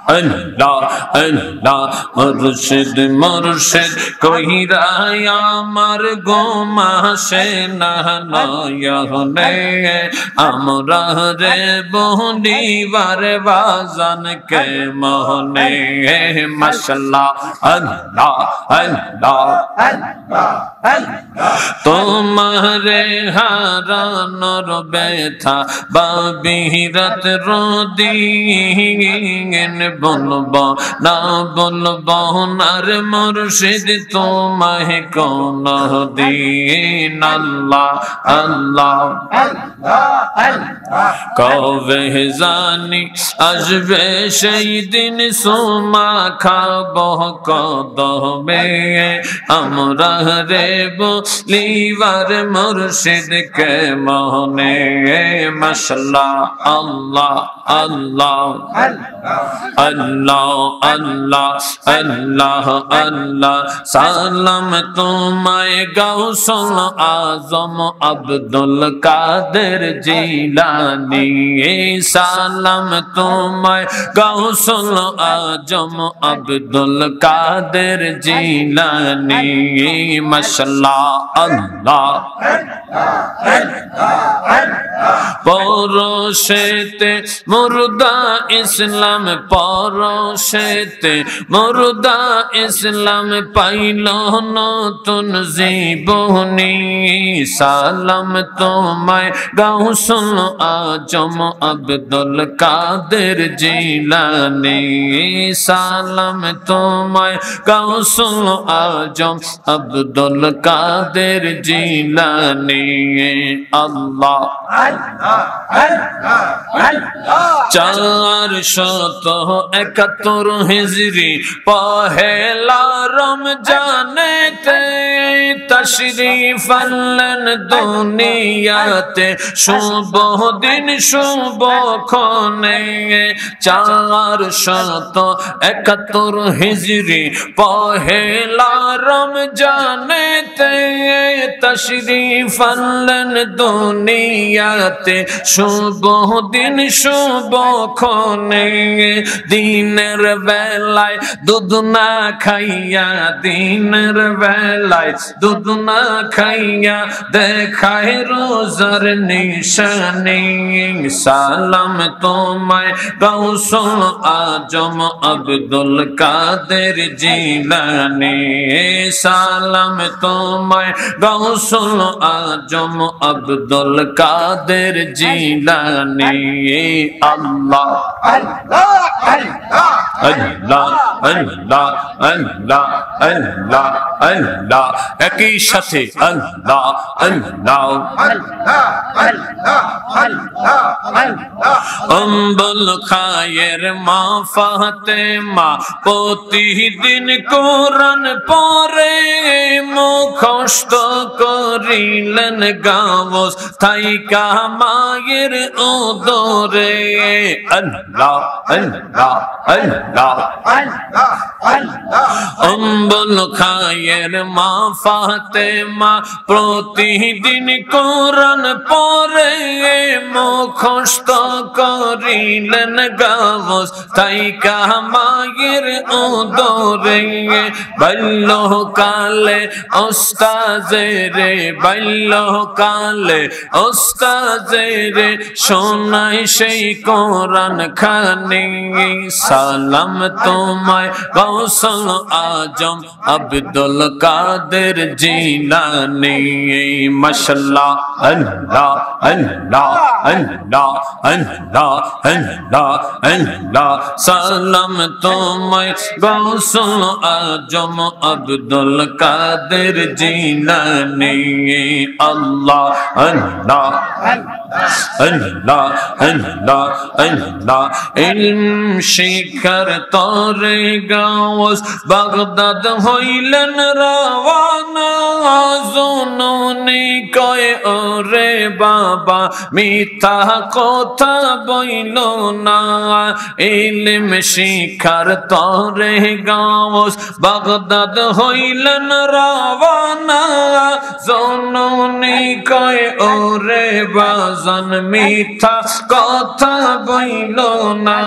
अल्लाह अल्लाह मुर्शिद मुर्शिद कहिरा आमार गोमा से नहनाया ने हमरा रे बोहनीवार बाजान के मोहने माशाल्लाह अल्लाह अल्लाह तुम्हारे हारानोर बैठा बाबीरत रोदीन बोलबो ना नार मुर्शिद तुम्हें कौन दीन अल्लाह अल्लाह कवे जानी अजबे शहीदिन सुमा खाबो कदमे हमरा रे बोलीवार मुर्शिद के मोहने माशाल्लाह अल्लाह अल्लाह अल्लाह अल्लाह अल्लाह अल्लाह सलाम तुम्हें गौसुल आजम अब्दुल कादिर जिलानी सलाम तुम्हें गौसुल आजम अब्दुल कादिर जिलानी माशाल्लाह अल्लाह परोशेते मुर्दा इस्लाम परोशेते मुर्दा इस्लाम पाइलो नतुन जीवनी सलाम तुम्हें गौसुल आजम अब्दुल कादिर जिलानी सलाम तुम्हें गौसुल आजम अब्दुल कादिर जिलानी अल्लाह चार शत 71 हिजरी पहला रमजाने ते तशरीफ अल्लन दुनियाते शुभ दिन शुभ खोने 471 हिजरी पहला रमजाने ते तशरीफ अल्लन दुनियाते शुभ दिन शुभ खोने दिनेर बेलाय दूध ना खाइया दिनेर बेलाय दूध ना खाइया देखाय रोजार निशानी सलाम तुम्हें गौसुल आजम अब्दुल कादिर जिलानी सलाम तुम्हें गौसुल आजम अब्दुल कादिर जिलानी अल्लाह अल्लाह अल्लाह अल्लाह अल्लाह अल्लाह अल्लाह एक ही साथे अल्लाह अल्लाह अम्बल खायर माँ फातेमा प्रतिदिन कुरान पढ़े मुखस्त करिलेन गावस थाइका मायर उदरे अल्लाह अल्लाह अल्लाह अम्बल खायर माँ फातेमा प्रतिदिन कुरान पढ़े मुखस्त करिलेन गावस थाइका मायर उदरे बाल्यकाले उस्ताजे रे बाल्यकाले उस्ताजे रे शोनाय सेई कुरान खानी सलाम तुम्हें गौसुल आजम अब्दुल कादिर जिलानी माशाल्लाह अल्लाह अल्लाह अल्लाह अल्लाह अल्लाह अल्लाह सलाम तुम्हें गौसुल आजम अब्दुल कादिर जिलानी अल्लाह अल्लाह अल्लाह अल्लाह अल्लाह इल्म शिखर শিখার তরে গাওস বাগদাদ হইলেন রওয়ানা জননী কয় ওরে বাবা মিথ্যা কথা বইল না ইলম শিখার তরে গাওস বাগদাদ হইলেন রওয়ানা জননী কয় ওরে বাজান মিথ্যা কথা বইল না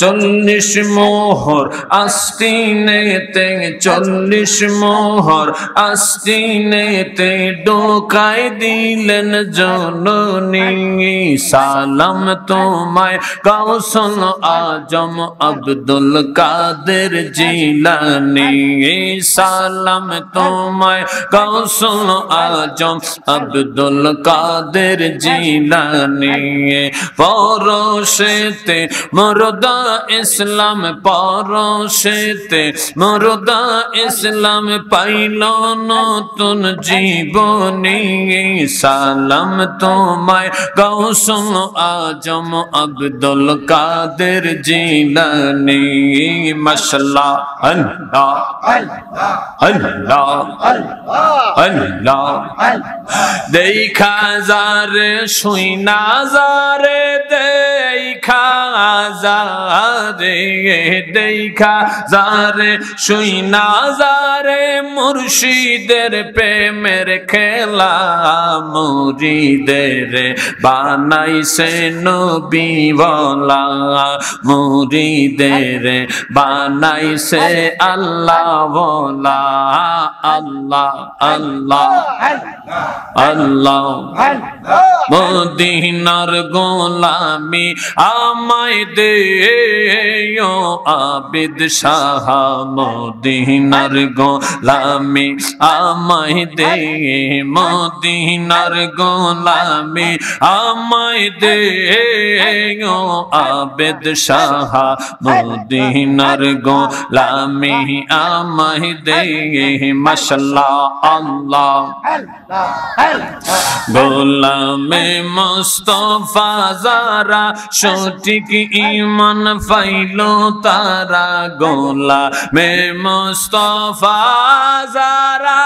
40 মোহর আস্তিনেতে 40 মোহর আস্তিনেতে ঢোকায় দিলেন জননী সালাম তোমায় গাউসুল আজম আব্দুল কাদের জিলানী সালাম তোমায় গাউসুল আজম আব্দুল কাদের জিলানী পরশেতে মুর্দা ইসলাম পরশেতে মুর্দা ইসলাম পাইল নতুন জীবনী সালাম তোমায় গাউসুল আজম আব্দুল কাদের জিলানী মাশাআল্লাহ আল্লাহ আল্লাহ আল্লাহ দেখা যারে শুইনা যারে দেখা যারে দেখা যারে শুইনা যারে মুর্শিদের প্রেমের খেলা মুরিদের বানাইছে নবীওয়ালা মুরিদের বানাইছে আল্লাহওয়ালা আল্লাহ আল্লাহ আল্লাহ মদিনার গোলামি আমায় দে আবিদ শাহ মদিনার গোলামি আমায় দে মদিনার গোলামি আমায় দে আবিদ শাহ মদিনার গোলামি আমায় দে মাশাআল্লাহ আল্লাহ গোলামে মুস্তাফা যারা সঠিক ঈমান পাইলো তারা গোলামে মুস্তাফা যারা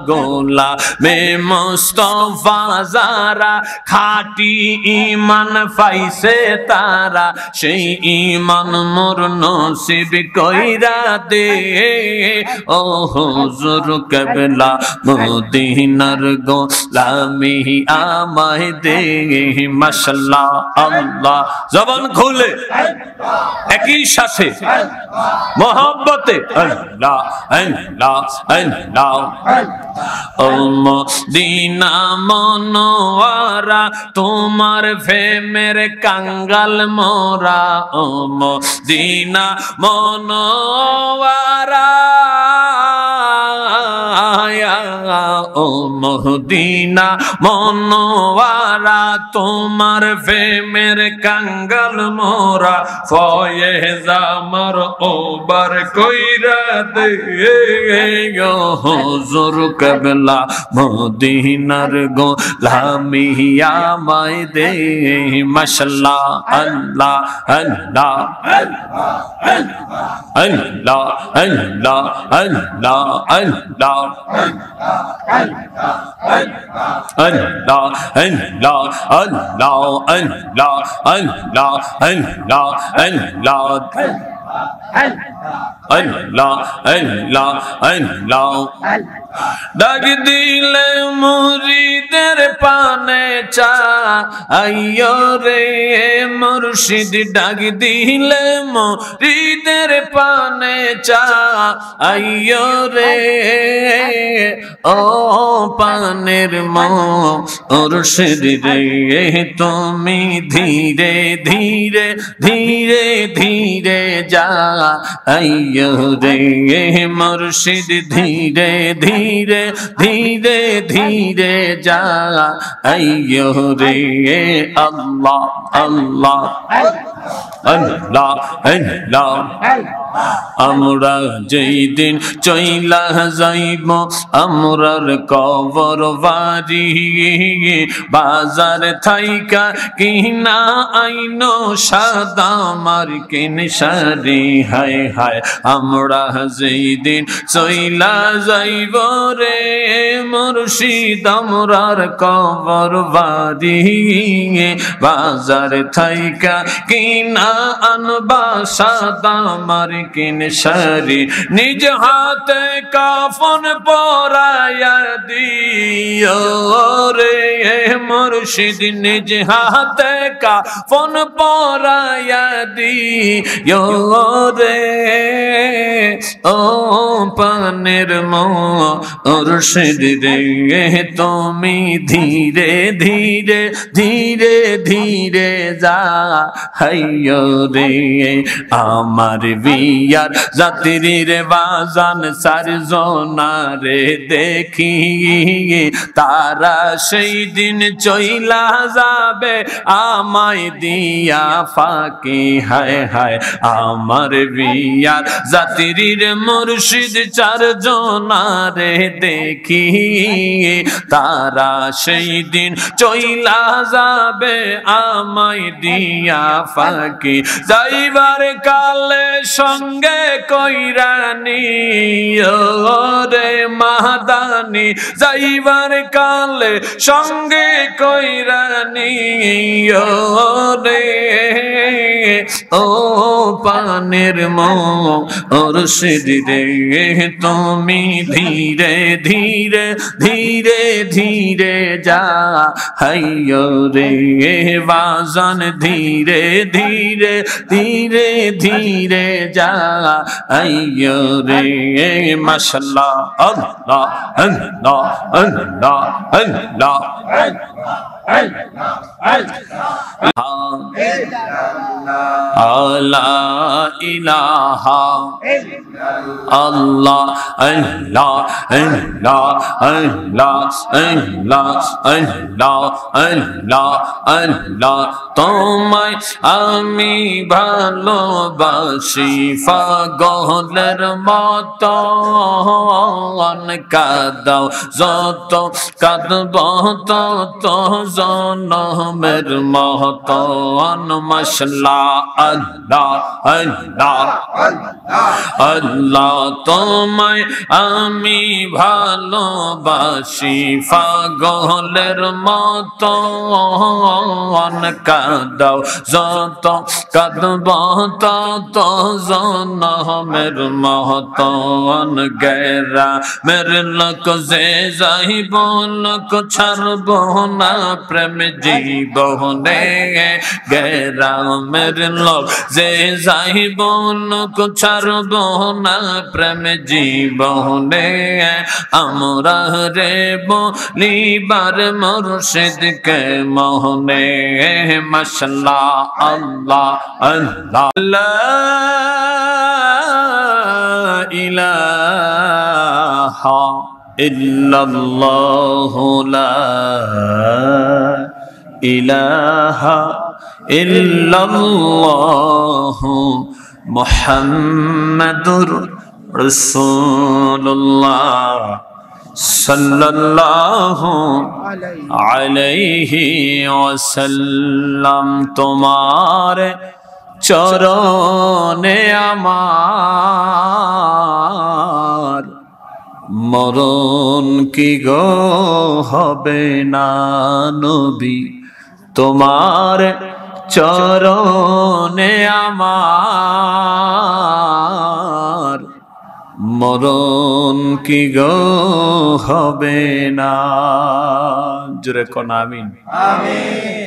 গোলামে মুস্তাফা যারা খাঁটি ঈমান পাইছে তারা সেই ঈমান মোর নসিব কইরা দে ও হুজুর কেবলা মদিনার গোলামি আমায় দে মাশাআল্লাহ আল্লাহ জবান খুলে একই সাথে মোহাব্বতে আল্লাহ আল্লাহ আল্লাহ ও মদিনা মনোয়ারা তোমার প্রেমের কাঙ্গাল মোরা ও মদিনা মনোয়ারা ও মদিনা মনোয়ারা তোমার প্রেমের কাঙ্গাল মোরা ফয়েজ আমার ওবার কইরা দে হুজুর কেবলা মদিনার গোলামি আমায় দে মাশাআল্লাহ আল্লাহ আল্লাহ আল্লাহ আল্লাহ আল্লাহ আল্লাহ Allah Allah Allah Allah Allah Allah Allah Allah Allah ডাক দিলে মুরিদের পানে চা আইয়ো রে মুর্শিদ ডাক দিলে মুরিদের পানে চা আইয়ো রে ও পানের মুর্শিদ রে তুমি ধীরে ধীরে ধীরে ধীরে যা আইয়ো রে মুর্শিদ ধীরে ধীরে ধীরে ধীরে যা আইয়ো রে আল্লাহ আল্লাহ আল্লাহ আল্লাহ আমরা যেই দিন চইলা যাইব আমরার কবর বাড়ি বাজার থাইকা কিনা আইনো সাদা মার্কিন শাড়ি হায় হায় আমরা যেই দিন চইলা যাইব রে মুর্শিদ আমরার কবর বাড়ি বাজার থাইকা কিনা আনবা সাদা মার্কিন শাড়ি নিজ হাতে কাফন পরায়া দিও রে মুর্শিদ নিজ হাতে কাফন পরায়া দিও রে ও পানের মুর্শিদ রে তুমি ধীরে ধীরে ধীরে ধীরে যা হাইয়ো রে আমার বিয়ার জাতির বাজান চারজনারে দেখি তারা সেই দিন চইলা যাবে আমায় দিয়া ফাঁকি হায় হায় আমার বিয়ার জাতির মুর্শিদ চারজনারে দেখি তারা সেই দিন চইলা যাবে আমায় দিয়া ফাঁকি যাইবার কালে সঙ্গে কইরানি রে মাদানি যাইবার কালে সঙ্গে কইরানি রে ও পানের মুর্শিদ রে তুমি ধীরে ধীরে ধীরে ধীরে যা হাইয়ো রে বাজান ধীরে ধীরে ধীরে ধীরে যা হাইয়ো রে মাশাআল্লাহ আল্লাহ আল্লাহ আল্লাহ আল্লাহ লা ইলাহা আল্লাহ আল্লাহ আল্লাহ আল্লাহ আল্লাহ আল্লাহ আল্লাহ আল্লাহ তোমায় আমি ভালোবাসি পাগলের মতো কাঁদাও যত কাঁদব তত জনমের মহতন মশলা আল্লাহ আল্লাহ আল্লাহ তোমায় আমি ভালোবাসি পাগলের মতন কাঁদাও যত কাঁদব তত জনমের মহতন গেরা মের লোক যে যাইব লোক ছাড়ব না প্রেম জীবনে গেরা মের লোক যে যাইব লোক ছাড়ব না প্রেম জীবনে আমরা রে বলিবার মুর্শিদকে মোহনে মাশাআল্লাহ আল্লাহ আল্লাহ লা ইলাহা ইল্লাল্লাহু লা ইলাহা ইল্লাল্লাহু মুহাম্মাদুর রাসূলুল্লাহ সাল্লাল্লাহু আলাইহি ওয়াসাল্লাম তোমার চরণে আমার মরণ কি গো হবে না নবী তোমার চরণে আমার মরণ কি গো হবে না জোরে কোন আমিন আমিন।